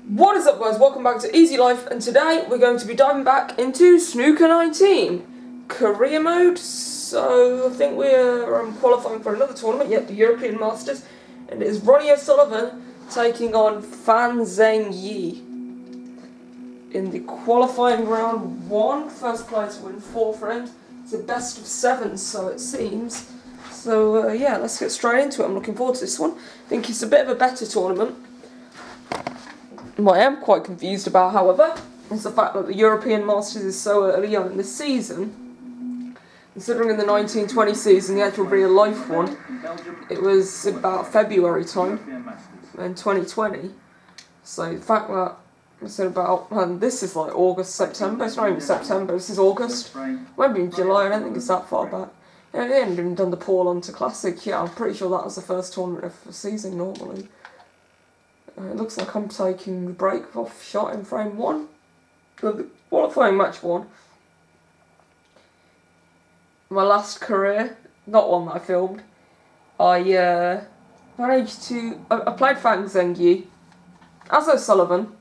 What is up, guys? Welcome back to Easy Life, and today we're going to be diving back into Snooker 19 career mode. So I think we're qualifying for another tournament, the European Masters, and it is Ronnie O'Sullivan taking on Fan Zhengyi in the qualifying round 1. First player to win 4 frames. It's a best of 7, so it seems. So yeah, let's get straight into it. I'm looking forward to this one. I think it's a bit of a better tournament. What I am quite confused about, however, is the fact that the European Masters is so early on in the season. Considering in the 1920 season, the actual real life one, it was about February time in 2020. So the fact that it's about, and this is like August, September, it's not even September, this is August. Maybe in July, I don't think it's that far back. Yeah, they hadn't even done the Paul Hunter Classic. Yeah, I'm pretty sure that was the first tournament of the season normally. It looks like I'm taking the break off shot in frame 1. The qualifying match 1. My last career, not one that I filmed. I managed to... I played Fan Zhengyi as O'Sullivan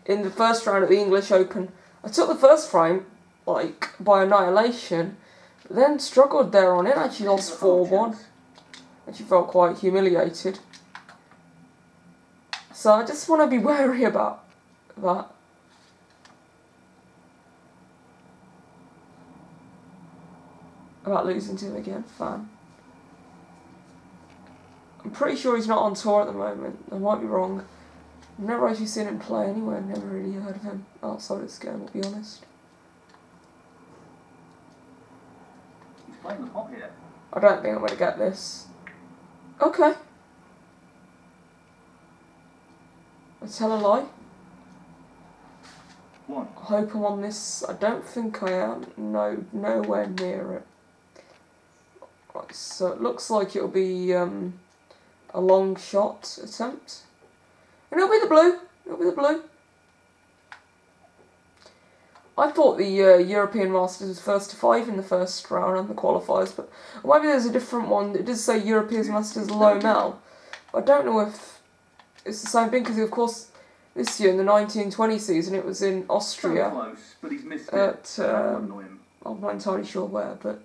in the first round at the English Open. I took the first frame, like, by annihilation, but then struggled there on it. Actually lost 4-1. Actually felt quite humiliated. So I just want to be wary about that. About losing to him again, Fan. I'm pretty sure he's not on tour at the moment. I might be wrong. I've never actually seen him play anywhere. I've never really heard of him outside of this game, I'll be honest. He's playing the pot here. I don't think I'm going to get this. Okay. I tell a lie. One. I hope I'm on this. I don't think I am. No, nowhere near it. Right, so it looks like it'll be a long shot attempt. And it'll be the blue. It'll be the blue. I thought the European Masters was first to 5 in the first round and the qualifiers, but maybe there's a different one. It does say European Masters low mel. I don't know if it's the same thing, because of course this year in the 1920 season it was in Austria. So close, but he's missed at it. I'm not entirely sure where, but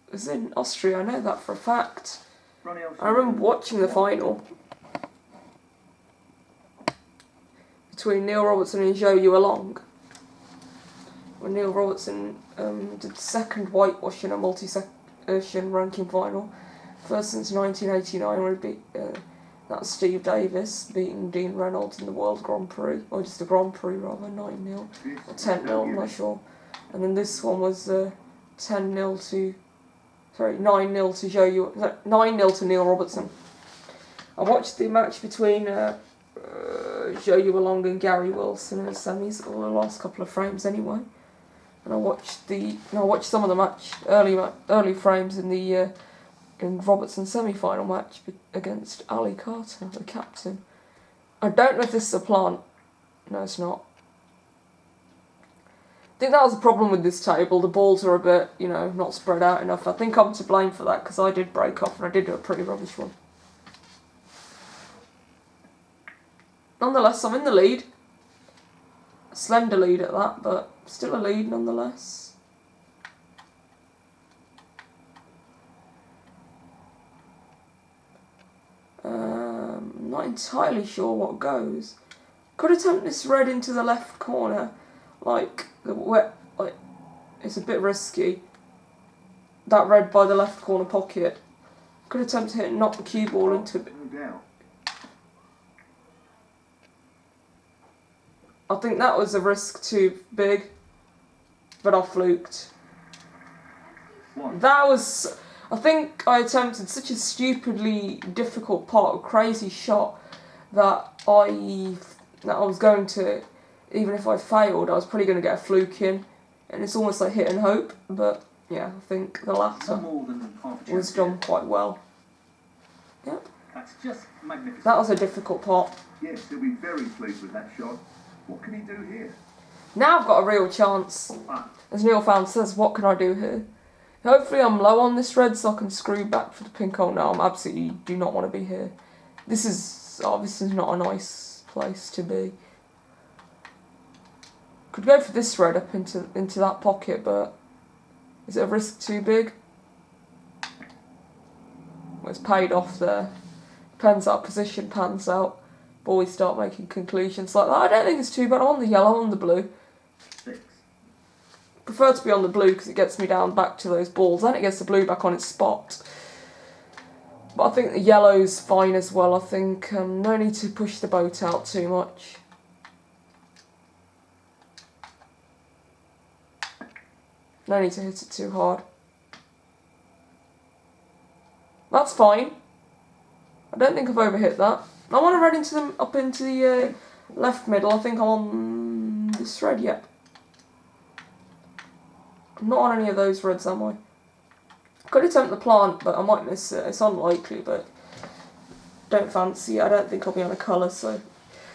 it was in Austria. I know that for a fact. Ronnie I remember watching the final between Neil Robertson and Zhou Yuelong, when Neil Robertson did second whitewash in a multi-session ranking final, first since 1989, when he beat that's Steve Davis beating Dean Reynolds in the World Grand Prix, or just the Grand Prix rather, 9-0, or 10-0, I'm not sure. And then this one was 9-0 to Zhou 9-0 to Neil Robertson. I watched the match between Zhou Yuelong and Gary Wilson in the semis, or the last couple of frames anyway. And I watched some of the match early frames in the in Robertson's semi-final match against Ali Carter, the captain. I don't know if this is a plant. No, it's not. I think that was the problem with this table. The balls are a bit, not spread out enough. I think I'm to blame for that, because I did break off and I did do a pretty rubbish one. Nonetheless, I'm in the lead. A slender lead at that, but still a lead nonetheless. Not entirely sure what goes. Could attempt this red into the left corner, it's a bit risky. That red by the left corner pocket. Could attempt to hit and knock the cue ball into it. I think that was a risk too big, but I fluked. That was... I think I attempted such a stupidly difficult pot, a crazy shot, that I was going to, even if I failed, I was probably going to get a fluke in, and it's almost like hit and hope, but yeah, I think the latter was done quite well. Yep. That's just magnificent. That was a difficult pot. Yes, he'll be very pleased with that shot. What can he do here? Now I've got a real chance. As Neil Fan says, what can I do here? Hopefully I'm low on this red so I can screw back for the pink hole. No, I'm absolutely do not want to be here. This is not a nice place to be. Could go for this red up into that pocket, but is it a risk too big? Well, it's paid off there. Depends how position pans out. Before we start making conclusions like that. I don't think it's too bad. I'm on the yellow, I'm on the blue. 6. Prefer to be on the blue because it gets me down back to those balls. Then it gets the blue back on its spot. But I think the yellow's fine as well. I think no need to push the boat out too much. No need to hit it too hard. That's fine. I don't think I've overhit that. I want to red into them up into the left middle. I think I'm on this red. Yep. I'm not on any of those reds, am I? Could attempt the plant, but I might miss it. It's unlikely, but don't fancy it. I don't think I'll be on a colour, so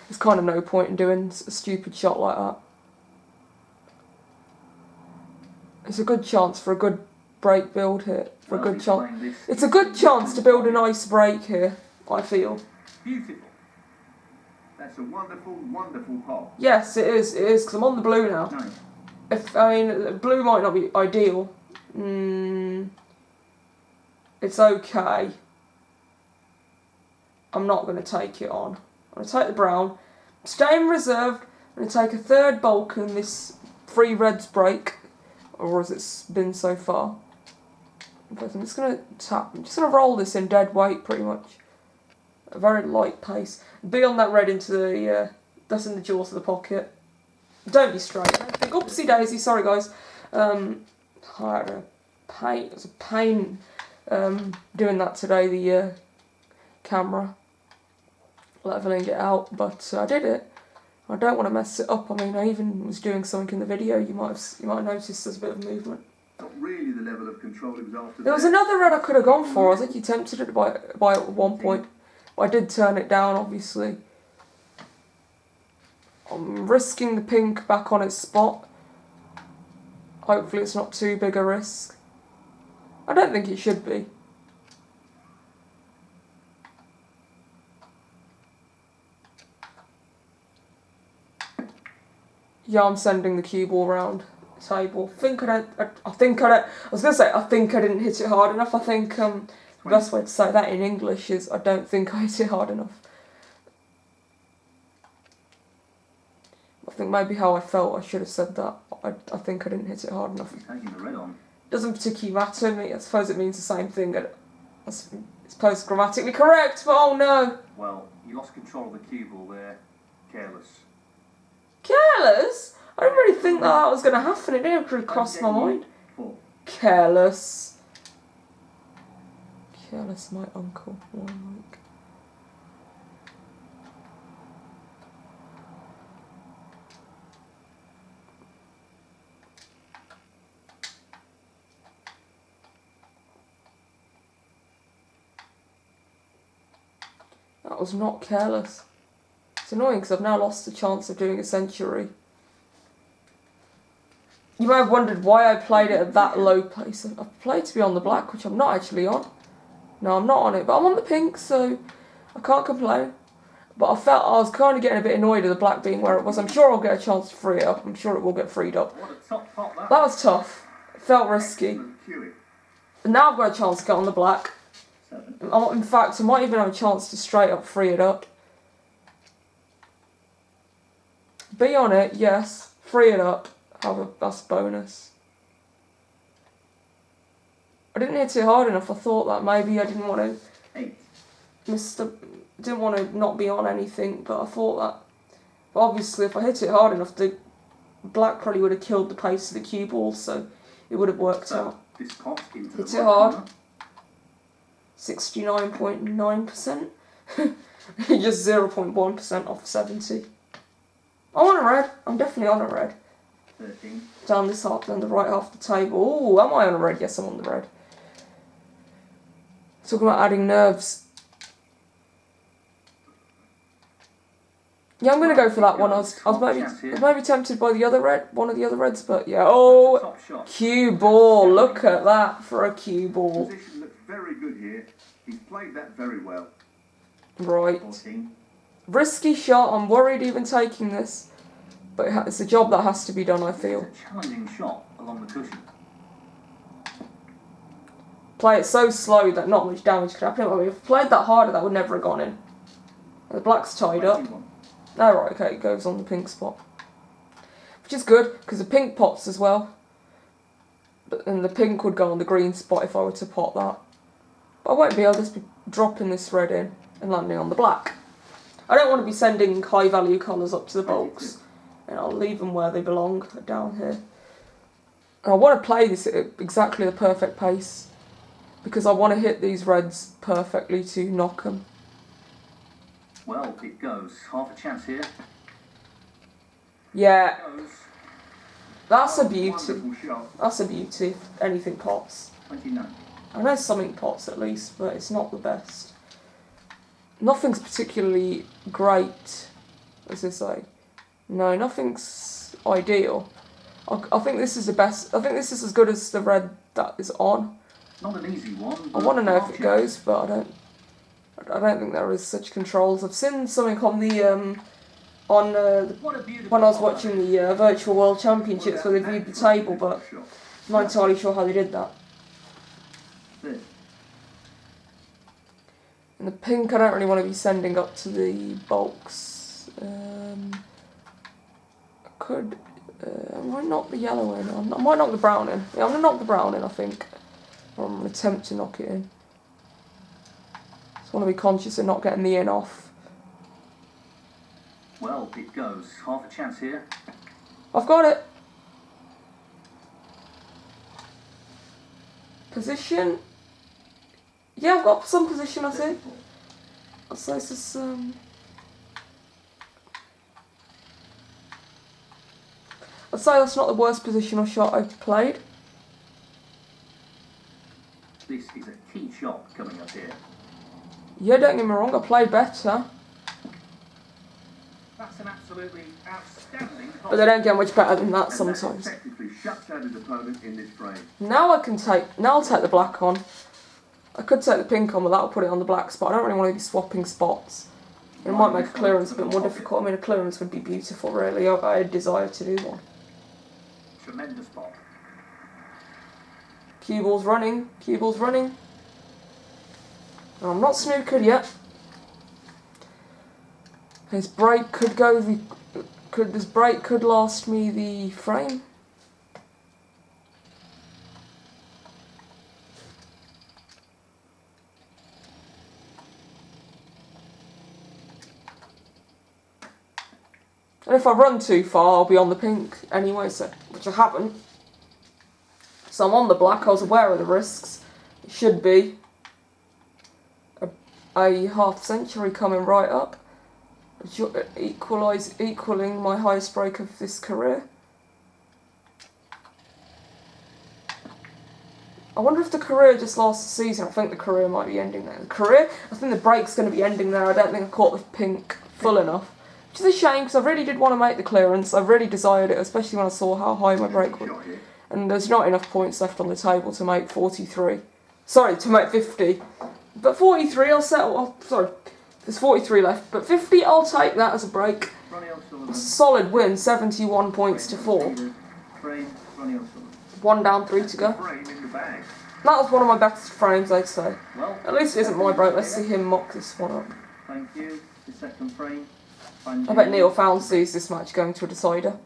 there's kind of no point in doing a stupid shot like that. It's a good chance for a good break build here. For a good chance. It's a good chance to build a nice break here, I feel. Beautiful. That's a wonderful, wonderful hole. Yes, it is. It is, because I'm on the blue now. 9. Blue might not be ideal. It's okay. I'm not going to take it on. I'm going to take the brown. Staying reserved. I'm going to take a third bulk in this 3 reds break. Or as it's been so far. But I'm just going to tap. I'm just going to roll this in dead weight pretty much. A very light pace. Be on that red into the, that's in the jaws of the pocket. Don't be straight. Don't think, oopsie daisy, sorry guys. It was a pain doing that today, the camera. Leveling it out, but I did it. I don't want to mess it up. I mean, I even was doing something in the video. You might have noticed there's a bit of movement. Not really the level of control it was after. There was another red I could have gone for. I think you tempted it by at one point. I did turn it down, obviously. I'm risking the pink back on its spot. Hopefully it's not too big a risk. I don't think it should be. Yeah, I'm sending the cue ball round the table. I think I didn't hit it hard enough. I think the best way to say that in English is I don't think I hit it hard enough. I think maybe how I felt, I should have said that. I think I didn't hit it hard enough. Taking the red on. Doesn't particularly matter to me. I suppose it means the same thing. I suppose grammatically correct, but oh no. Well, you lost control of the cue ball there. Careless. Careless? I didn't really think that was going to happen. It didn't really cross my mind. 4. Careless. Careless, my uncle. Oh, like. That was not careless. It's annoying because I've now lost the chance of doing a century. You may have wondered why I played it at that low pace. I played to be on the black, which I'm not actually on. No, I'm not on it, but I'm on the pink, so I can't complain. But I felt I was kind of getting a bit annoyed at the black being where it was. I'm sure I'll get a chance to free it up. I'm sure it will get freed up. What a top pot that was tough. It felt risky. And now I've got a chance to get on the black. 7. In fact, I might even have a chance to straight up free it up. Be on it, yes. Free it up. That's a bonus. I didn't hit it hard enough. I thought that maybe I didn't want to 8. didn't want to not be on anything, but I thought that. But obviously, if I hit it hard enough, the black probably would have killed the pace of the cue ball, so it would have worked out. This pot into Hit the it hard. 69.9%. Just 0.1% off 70. I'm on a red. I'm definitely on a red. 13. Down this half, down the right half of the table. Ooh, am I on a red? Yes, I'm on the red. Talking about adding nerves. Yeah, I'm going to go for that one. I was maybe tempted by the other red, one of the other reds, but yeah. Oh, cue ball. Look at that for a cue ball. Position looks very good here. He's played that very well. Right. 14. Risky shot, I'm worried even taking this. But it's a job that has to be done, I feel. It's a challenging shot along the cushion. Play it so slow that not much damage could happen. If I played that harder, that would never have gone in. The black's tied up. 21. Oh, right, okay, it goes on the pink spot. Which is good, because the pink pots as well. And the pink would go on the green spot if I were to pot that. But I won't be, I'll just be dropping this red in and landing on the black. I don't want to be sending high value colours up to the bulks. And I'll leave them where they belong, down here. And I want to play this at exactly the perfect pace. Because I want to hit these reds perfectly to knock them. Well, it goes. Half a chance here. Yeah, Goes. that's a beauty. Wonderful shot. That's a beauty if anything pots. 29. I know something pots at least, but it's not the best. Nothing's particularly great, as they say. No, nothing's ideal. I think this is the best. I think this is as good as the red that is on. Not an easy one. I want to know if it goes, but I don't think there is such controls. I've seen something on the when I was watching the Virtual World Championships where they viewed the table, but I'm not entirely sure how they did that. And the pink, I don't really want to be sending up to the bulks. I could. I might knock the yellow in. I might knock the brown in. Yeah, I'm going to knock the brown in, I think. Or I'm going to attempt to knock it in. Just want to be conscious of not getting the in off. Well, it goes. Half a chance here. I've got it. Position. Yeah, I've got some position, I think. So it's just, I'd say that's not the worst positional shot I've played. This is a key shot coming up here. Yeah, don't get me wrong, I played better. That's an absolutely outstanding. But they don't get much better than that And sometimes. that effectively shuts out his opponent in this frame. Now I'll take the black on. I could take the pink on, but that'll put it on the black spot. I don't really want to be swapping spots. It might make a clearance a bit more difficult. I mean, a clearance would be beautiful, really. I desire to do one. Tremendous spot. Cue ball's running. Cue ball's running. I'm not snookered yet. His break could go this break could last me the frame. And if I run too far, I'll be on the pink anyway, so which I haven't. So I'm on the black. I was aware of the risks. It should be a half century coming right up, equaling my highest break of this career. I wonder if the career just lasts the season. I think the career might be ending there. I think the break's going to be ending there. I don't think I caught the pink full enough. Which is a shame, because I really did want to make the clearance. I really desired it, especially when I saw how high my break was. And there's not enough points left on the table to make 43. Sorry, to make 50. But 43 I'll settle. Oh, sorry, there's 43 left. But 50, I'll take that as a break. Ronnie O'Sullivan. Solid win, 71 points to 4. Frame, Ronnie O'Sullivan. 1 down, 3 to go. Frame in the bag. That was one of my best frames, I'd say. Well, At least it isn't my break. Let's see him mock this one up. thank you. The second frame. Fan I bet Zhengyi. Neil Found sees this match going to a decider.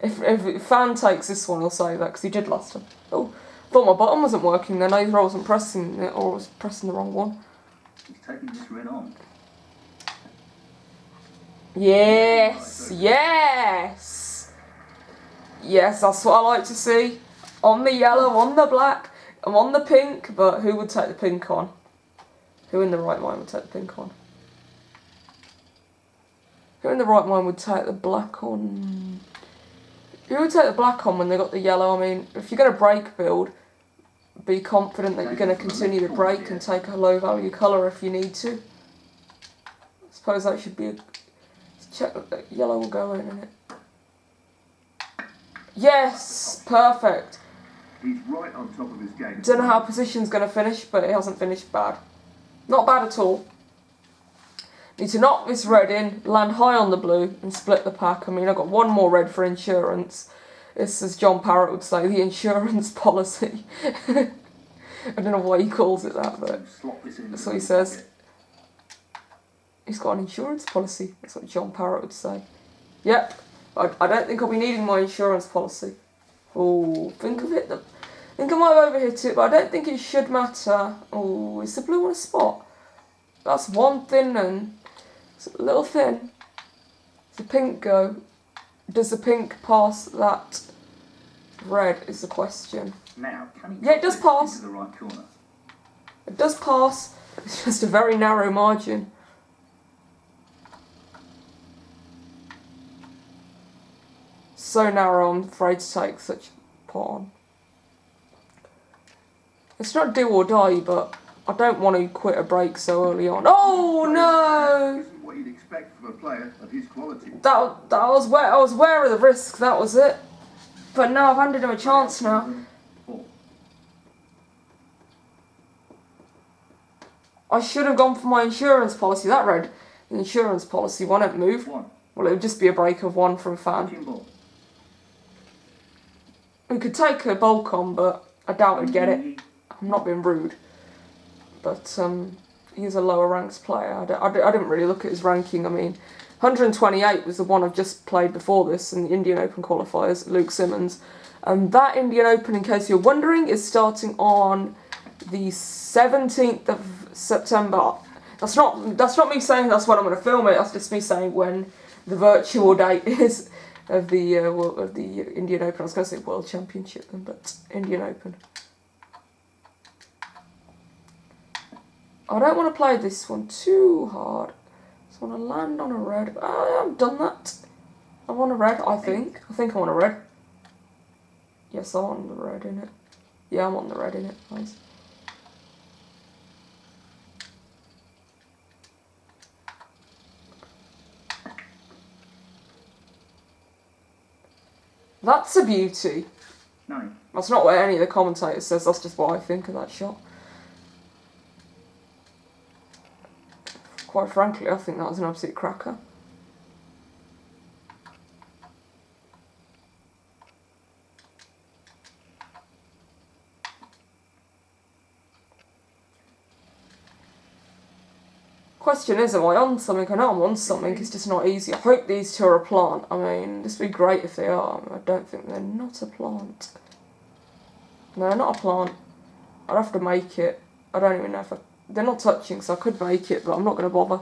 if Fan takes this one, he'll say that, because he did last time. Oh, thought my button wasn't working then. Either I wasn't pressing it or I was pressing the wrong one. He's taking this red on. Yes, yes, yes. That's what I like to see. On the yellow, on the black, I'm on the pink. But who would take the pink on? Who in the right mind would take the pink on? Who in the right mind would take the black on? Who would take the black on when they got the yellow? I mean, if you're going to break build, be confident that you're going to continue the break and take a low value colour if you need to. I suppose that should be a... Check that yellow will go in, innit? Yes! Perfect! He's right on top of his game. Don't know how position's going to finish, but it hasn't finished bad. Not bad at all. Need to knock this red in, land high on the blue, and split the pack. I mean, I've got one more red for insurance. This, as John Parrott would say, the insurance policy. I don't know why he calls it that, but that's what he says. He's got an insurance policy. That's what John Parrott would say. Yep. I don't think I'll be needing my insurance policy. Oh, think of it. I think I might have overhit it, but I don't think it should matter. Oh, is the blue on a spot? That's one thin and it's a little thin. Does the pink go? Does the pink pass that red is the question. Now, can yeah, it does pass. Into the right corner? It does pass. It's just a very narrow margin. So narrow, I'm afraid to take such a pawn. It's not do or die, but I don't want to quit a break so early on. Oh no! Isn't what you'd expect from a player of his quality. I was aware of the risk. That was it. But now I've handed him a chance now. I should have gone for my insurance policy. That red insurance policy won't move. Well, it would just be a break of one from Fan. We could take a bulk on, but I doubt he'd get it. I'm not being rude. But he's a lower ranked player. I didn't really look at his ranking. I mean, 128 was the one I've just played before this in the Indian Open qualifiers, Luke Simmons. And that Indian Open, in case you're wondering, is starting on the 17th of September. That's not me saying that's when I'm going to film it. That's just me saying when the virtual date is of the Indian Open. I was going to say World Championship, but Indian Open. I don't want to play this one too hard. I just want to land on a red. I've done that. I want a red, I think. I think I want a red. Yes, I want the red in it. Yeah, I'm on the red in it, guys. That's a beauty. No. That's not what any of the commentators says, that's just what I think of that shot. Quite frankly, I think that was an absolute cracker. Question is, am I on something? I know I'm on something, it's just not easy. I hope these two are a plant. I mean, this would be great if they are. I don't think they're not a plant. No, they're not a plant. I'd have to make it. I don't even know if they're not touching, so I could make it, but I'm not going to bother.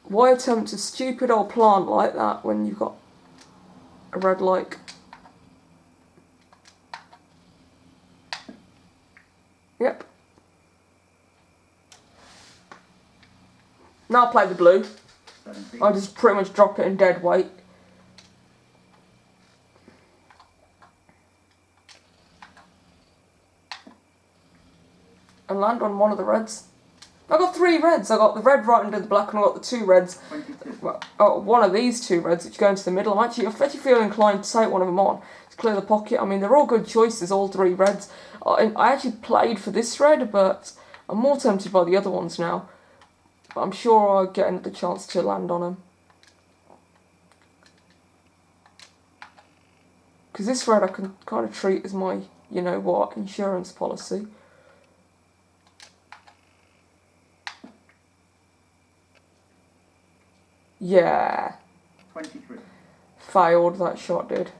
Why attempt a stupid old plant like that when you've got a red like? Yep. Now I'll play the blue. I'll just pretty much drop it in dead weight. And land on one of the reds. I got 3 reds. I got the red right under the black, and I got the 2 reds. One of these 2 reds, which go into the middle. I actually feel inclined to take one of them on to clear the pocket. I mean, they're all good choices, all 3 reds. I actually played for this red, but I'm more tempted by the other ones now. But I'm sure I'll get another chance to land on them. Because this red I can kind of treat as my, you know what, insurance policy. Yeah. 23. Failed, that shot did.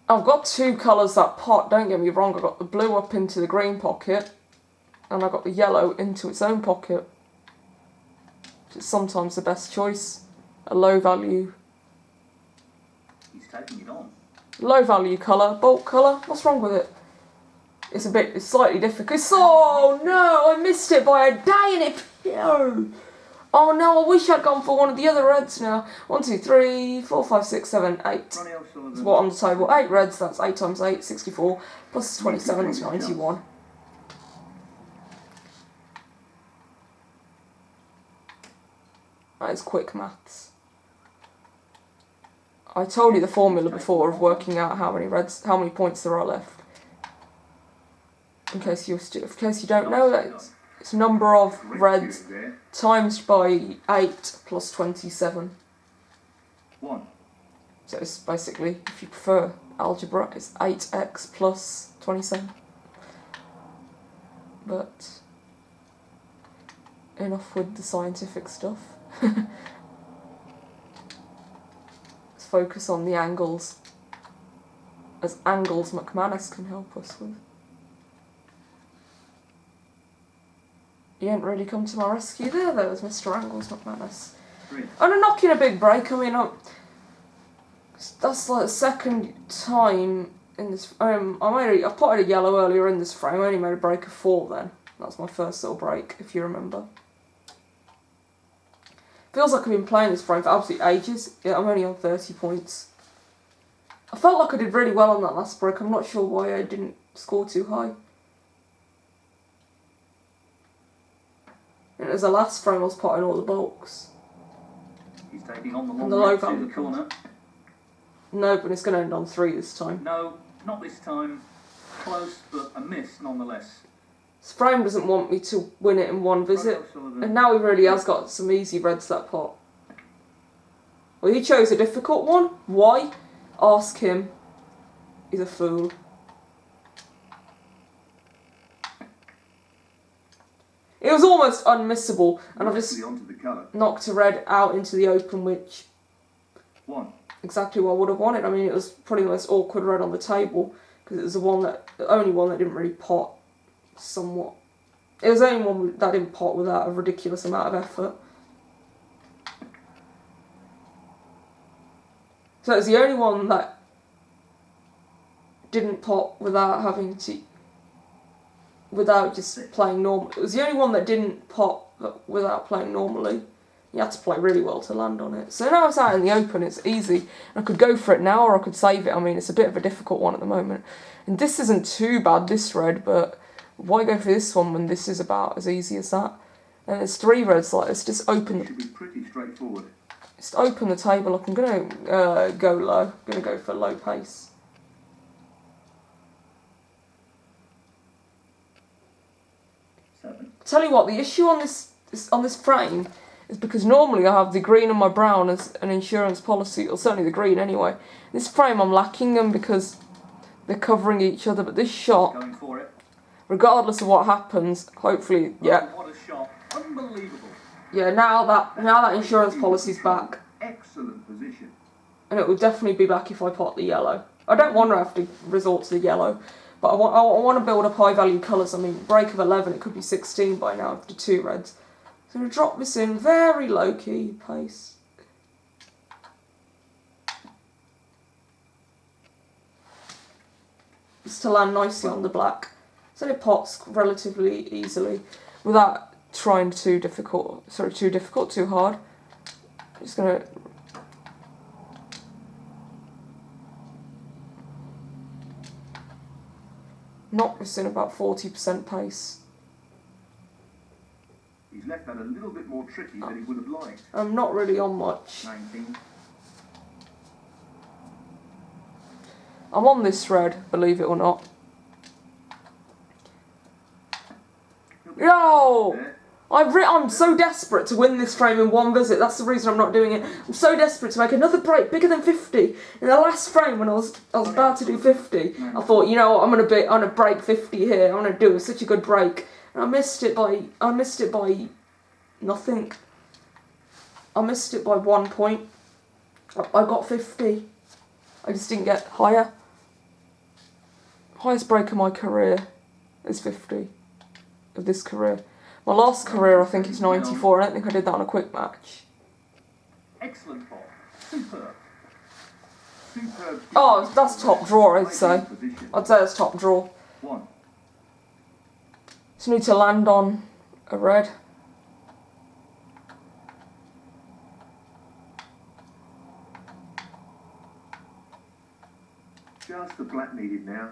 I've got 2 colours that pot, don't get me wrong. I've got the blue up into the green pocket. And I've got the yellow into its own pocket. Which is sometimes the best choice. A low value. He's taking it on. Low value colour, bulk colour. What's wrong with it? It's slightly difficult. Oh no, I missed it by a day and it. No. Oh no, I wish I'd gone for one of the other reds now. 1, 2, 3, 4, 5, 6, 7, 8. Ronnie O'Sullivan. That's what on the table. 8 reds, that's 8 times 8, 64. Plus 27 is 91. That is quick maths. I told you the formula before of working out how many points there are left. In case you don't know that, It's number of Great reds shooting there. times by 8 plus 27. 1. So it's basically, if you prefer algebra, it's 8x plus 27. But enough with the scientific stuff. Let's focus on the angles, as angles McManus can help us with. You didn't really come to my rescue there, though, as Mr. Angles McManus. 3. And I'm knocking a big break. I mean, that's like the second time in this. I potted a yellow earlier in this frame. I only made a break of 4 then. That's my first little break, if you remember. Feels like I've been playing this frame for absolute ages. Yeah, I'm only on 30 points. I felt like I did really well on that last break. I'm not sure why I didn't score too high. And as the last frame, I was potting all the bulks. He's taking on the And the long low left to value the corner. No, but it's going to end on 3 this time. No, not this time. Close, but a miss nonetheless. This frame doesn't want me to win it in one visit. Ronnie O'Sullivan. And now he really has got some easy reds, that pot. Well, he chose a difficult one. Why? Ask him. He's a fool. It was almost unmissable, and I've just Onto the colour. knocked a red out into the open, which 1. exactly what I would have wanted. I mean, it was probably the most awkward red on the table, because it was the only one that didn't really pot somewhat. It was the only one that didn't pot without a ridiculous amount of effort. So it was the only one that didn't pot without having to, without just playing normal. It was the only one that didn't pot without playing normally. You had to play really well to land on it. So now it's out in the open, it's easy. I could go for it now or I could save it. I mean, it's a bit of a difficult one at the moment. And this isn't too bad, this red, but why go for this one when this is about as easy as that? And there's 3 reds like this, just open It should be pretty straightforward. just open the table up. I'm going to go low. I'm going to go for low pace. Tell you what, the issue on this frame is because normally I have the green and my brown as an insurance policy, or certainly the green anyway. This frame I'm lacking them because they're covering each other, but this shot, Going for it. regardless of what happens, hopefully, yeah. Oh, what a shot. Unbelievable. Yeah, now that insurance policy's back. Excellent position. And it will definitely be back if I pot the yellow. I don't want to have to resort to the yellow, but I want to build up high value colours. I mean, break of 11, it could be 16 by now after 2 reds. So I'm going to drop this in very low key pace. Just to land nicely on the black. So it pots relatively easily without trying too hard. Just going to knock this in about 40% pace. He's left that a little bit more tricky than he would have liked. I'm not really on much. 19. I'm on this red, believe it or not. Yo! I'm so desperate to win this frame in one visit. That's the reason I'm not doing it. I'm so desperate to make another break bigger than 50. In the last frame, when I was about to do 50, I thought, you know what, I'm gonna break 50 here. I'm gonna do such a good break, and I missed it by nothing. I missed it by 1 point. I got 50. I just didn't get higher. Highest break of my career is 50 of this career. My last career, I think, is 94. I don't think I did that on a quick match. Excellent ball. Superb. Superb. Oh, that's top draw, I'd say. I'd say that's top draw. 1. Just need to land on a red. Just the black needed now.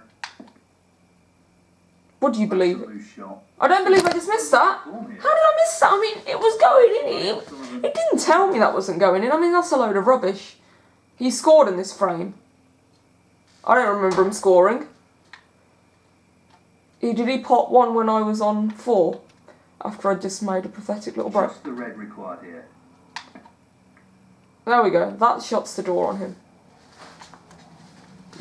What do you believe? Loose shot. I don't believe I just missed that. How did I miss that? I mean, it was going in. It didn't tell me that wasn't going in. I mean, that's a load of rubbish. He scored in this frame. I don't remember him scoring. Did he pot 1 when I was on 4? after I just made a pathetic little break. Just the red required here. There we go. That shuts the door on him.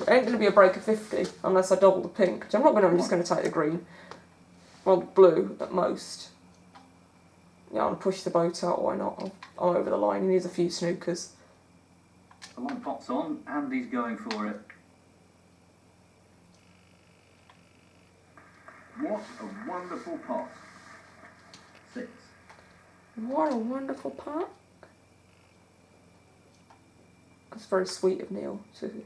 It ain't going to be a break of 50 unless I double the pink. Which I'm not going to. I'm just going to take the green. Well, blue at most. Yeah, I'll push the boat out. Why not? I'm over the line. He needs a few snookers. The long pot's on, and he's going for it. What a wonderful pot. 6. What a wonderful pot. That's very sweet of Neil to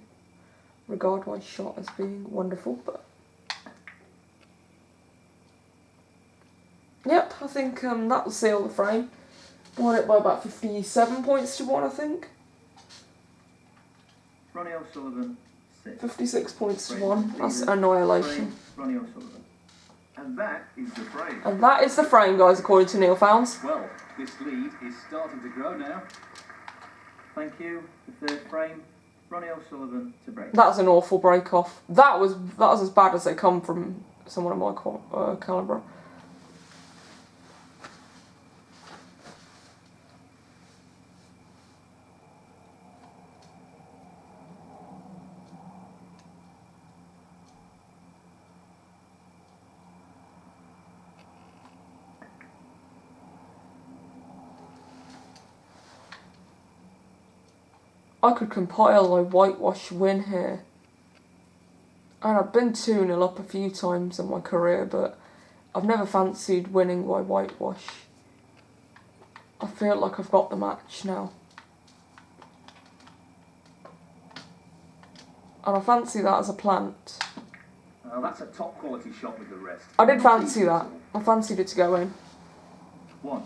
regard my shot as being wonderful, but yep, I think that will seal the frame. Won it by about 57 points to 1, I think. Ronnie O'Sullivan, 6. 56 points to 1. That's annihilation. Ronnie O'Sullivan. And that is the frame. And that is the frame, guys, according to Neil Founds. Well, this lead is starting to grow now. Thank you. The third frame, Ronnie O'Sullivan to break. That was an awful break off. That was as bad as they come from someone of my calibre. I could compile a whitewash win here. And I've been 2-0 up a few times in my career, but I've never fancied winning by whitewash. I feel like I've got the match now. And I fancy that as a plant. That's a top quality shot with the rest. I did fancy that. I fancied it to go in. 1.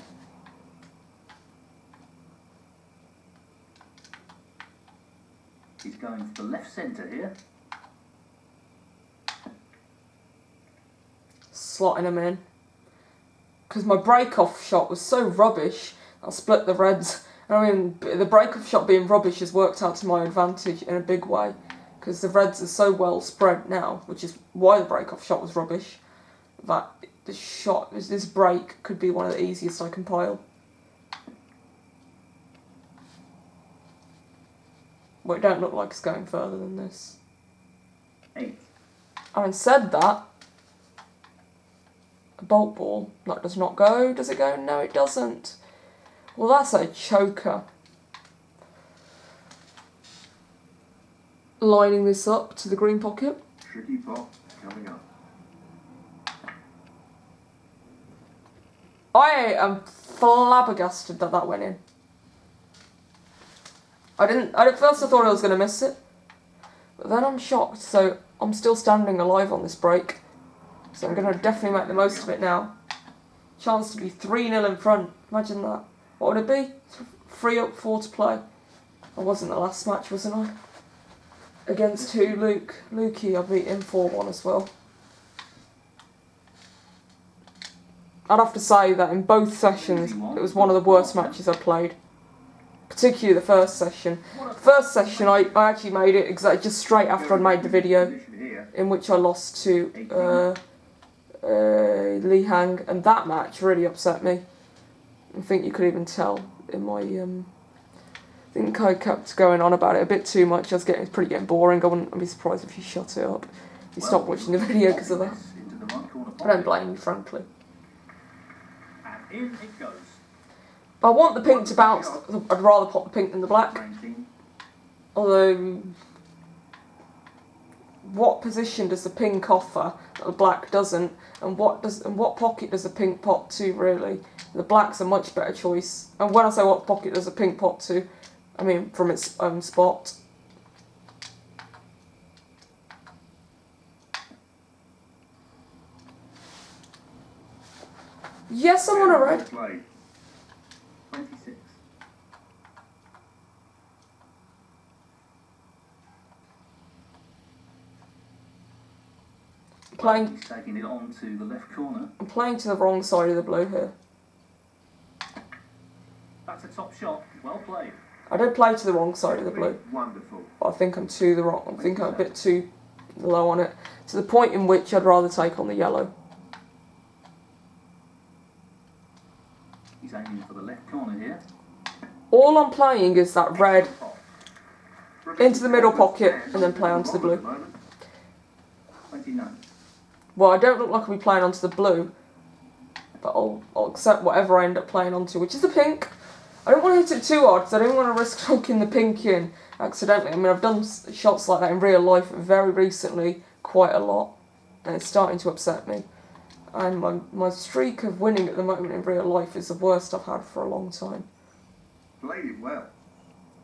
He's going for the left centre here. Slotting him in. Because my break-off shot was so rubbish, I split the reds. I mean, the break-off shot being rubbish has worked out to my advantage in a big way. Because the reds are so well spread now, which is why the break-off shot was rubbish, that this break could be one of the easiest I compile. Well, it don't look like it's going further than this. 8. Having said that, a bolt ball, that does not go. Does it go? No, it doesn't. Well, that's a choker. Lining this up to the green pocket. Tricky pot coming up. I am flabbergasted that that went in. At first I thought I was going to miss it, but then I'm shocked, so I'm still standing alive on this break. So I'm going to definitely make the most of it now. Chance to be 3-0 in front, imagine that. What would it be? 3 up, 4 to play. I wasn't the last match, wasn't I? Against who? Lukey, I beat him 4-1 as well. I'd have to say that in both sessions, it was one of the worst matches I played. Particularly the first session. First session, I actually made it just straight after I'd made the video, in which I lost to Li Hang, and that match really upset me. I think you could even tell in my I think I kept going on about it a bit too much. It's getting boring. I'd be surprised if you shut it up. You stopped watching the video because of that. I don't blame you, frankly. And in it goes. I want the pink to bounce. I'd rather pop the pink than the black. Although, what position does the pink offer that the black doesn't? And what pocket does the pink pot to, really? The black's a much better choice. And when I say what pocket does the pink pot to, I mean from its own spot. Yes, I'm on a red. 26. Playing. He's taking it on to the left corner. I'm playing to the wrong side of the blue here. That's a top shot. Well played. I did play to the wrong side of the blue. Wonderful. But I think I'm I think I'm a bit too low on it. To the point in which I'd rather take on the yellow. aiming for the left corner here. All I'm playing is that red into the middle pocket and then play onto the blue. 29. Well, I don't look like I'll be playing onto the blue, but I'll accept whatever I end up playing onto, which is the pink. I don't want to hit it too hard because I don't want to risk knocking the pink in accidentally. I mean, I've done shots like that in real life very recently, quite a lot, and it's starting to upset me. And my streak of winning at the moment in real life is the worst I've had for a long time. Played it well.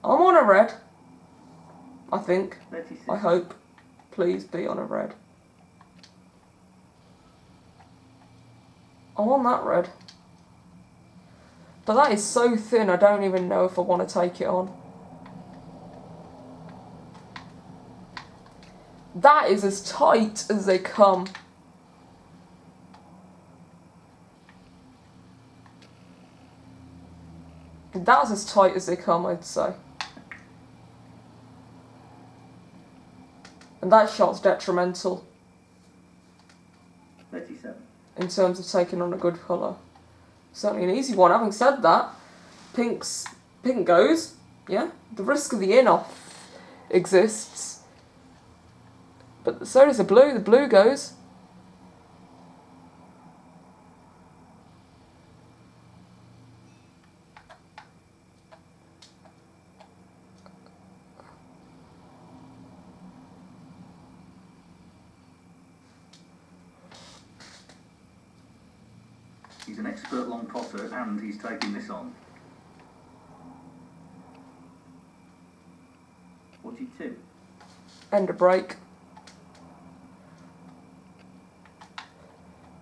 I'm on a red, I think. 36. I hope. Please be on a red. I'm on that red. But that is so thin, I don't even know if I want to take it on. That is as tight as they come. That's as tight as they come, I'd say. And that shot's detrimental 37. in terms of taking on a good colour. Certainly an easy one. Having said that, pink goes. Yeah, the risk of the in-off exists. But so does the blue. The blue goes. He's an expert long potter and he's taking this on. 42. End of break.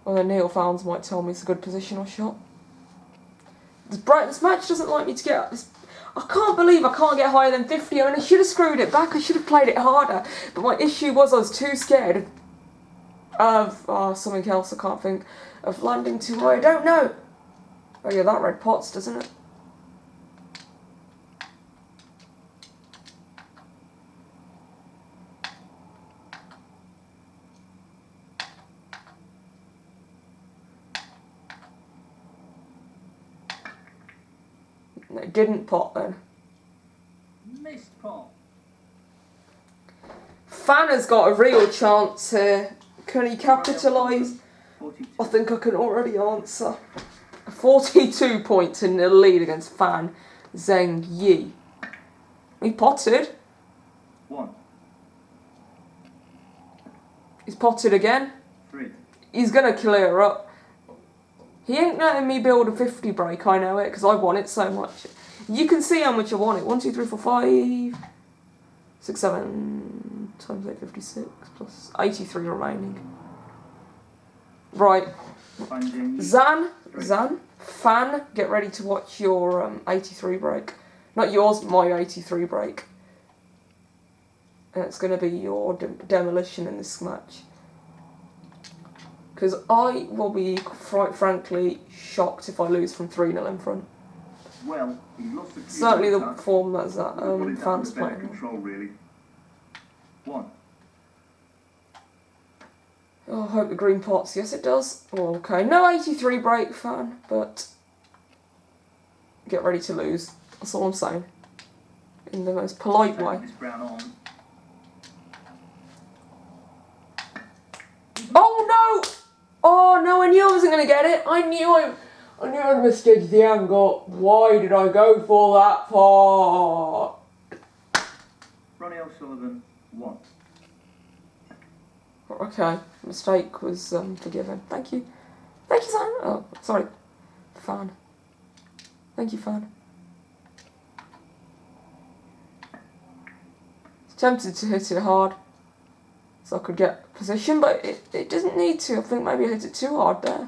Well, the Neil fans might tell me it's a good positional shot. This match doesn't like me to get this. I can't believe I can't get higher than 50. I mean, I should have screwed it back. I should have played it harder. But my issue was I was too scared of something else I can't think of landing too high. I don't know. Oh yeah, that red pots, doesn't it? No, it didn't pot then. Missed pot. Fan has got a real chance here. Can he capitalise? 42. I think I can already answer. 42 points in the lead against Fan Zhengyi. He potted. 1. He's potted again. 3. He's going to clear up. He ain't letting me build a 50 break, I know it, because I want it so much. You can see how much I want it. 1, 2, 3, 4, 5, 6, 7 times 8, 56 plus 83 remaining. Right. Fan Zhengyi. Fan, get ready to watch your 83 break. Not yours, my 83 break. And it's going to be your demolition in this match. Because I will be, quite frankly, shocked if I lose from 3-0 in front. Well, he lost a few. Certainly the form that's that Fan's playing. Control, really. 1. Oh, I hope the green pots. Yes, it does. Oh, okay, no 83 break, Fan, but get ready to lose. That's all I'm saying. In the most polite way. This brown on. Oh no! Oh no! I knew I wasn't going to get it. I knew I'd misjudged the angle. Why did I go for that pot? Ronnie O'Sullivan. 1. Okay, mistake was forgiven. Thank you. Thank you, Fan. Oh, sorry. Fan. Thank you, Fan. Tempted to hit it hard so I could get position, but it doesn't need to. I think maybe I hit it too hard there.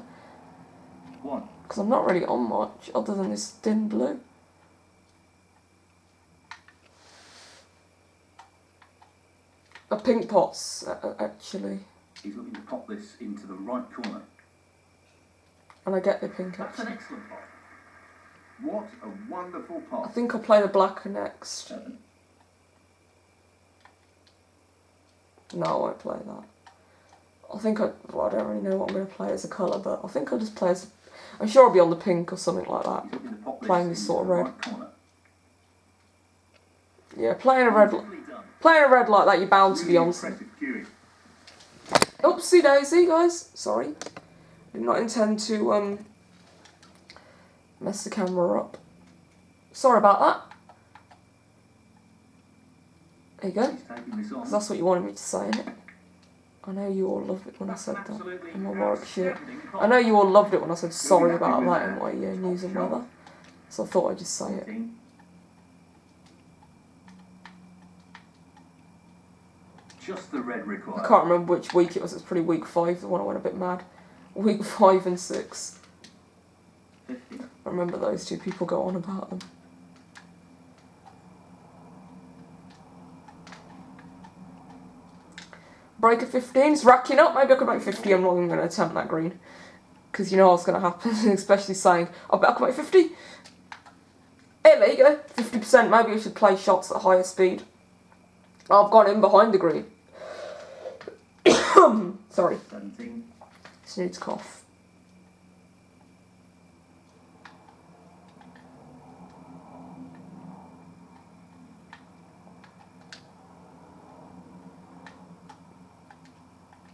1. Because I'm not really on much other than this thin blue. A pink pot's actually. He's looking to pop this into the right corner. And I get the pink That's an actually. excellent pot. What a wonderful pot. I think I'll play the black next. 7. No, I won't play that. I think well, I don't really know what I'm going to play as a colour, but I think I'll just play as... I'm sure I'll be on the pink or something like that. He's looking to pop Playing this into sort of the red. right corner. Yeah, playing a red like that, you're bound to be on some. Impressive cueing. Oopsie daisy, guys. Sorry. Did not intend to mess the camera up. Sorry about that. There you go. He's taking this on. 'Cause that's what you wanted me to say, innit? I know you all loved it when I said that in my Warwickshire. I know you all loved it when I said sorry about that in my news and weather. So I thought I'd just say it. Just the red required. I can't remember which week it was. It's probably week 5, the one I went a bit mad. Week 5 and 6. 50. I remember those two people go on about them. Break of 15's racking up. Maybe I could make 50. I'm not even going to attempt that green. Because you know what's going to happen. Especially saying, I bet I could make 50. Hey, there you go. 50%. Maybe I should play shots at higher speed. I've gone in behind the green. Sorry. 17. Just need to cough.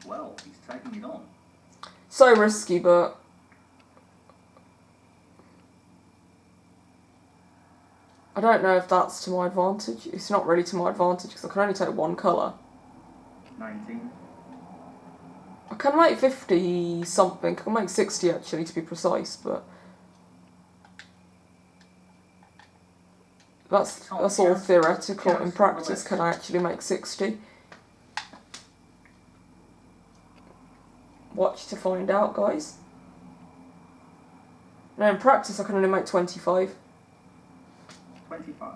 Well, he's taking it on. So risky, but I don't know if that's to my advantage. It's not really to my advantage because I can only take one colour. 19. I can make 50 something. I can make 60 actually to be precise, but that's all theoretical. In practice, can I actually make 60? Watch to find out, guys. No, in practice I can only make 25. 25.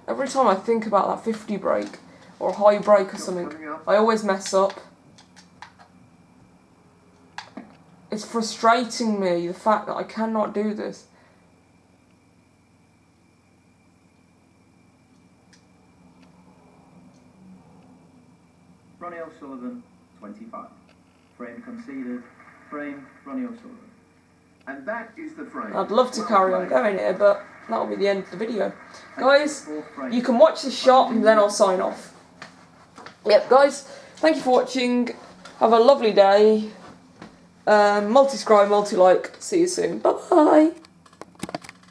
Every time I think about that 50 break, or a high break or something, I always mess up. It's frustrating me, the fact that I cannot do this. Ronnie O'Sullivan, 25. Frame conceded. Frame, Ronnie O'Sullivan. And that is the frame. I'd love to carry on going here, but that'll be the end of the video. Guys, you can watch the shot and then I'll sign off. Yep, guys, thank you for watching. Have a lovely day. Multi-scribe, multi-like. See you soon. Bye-bye.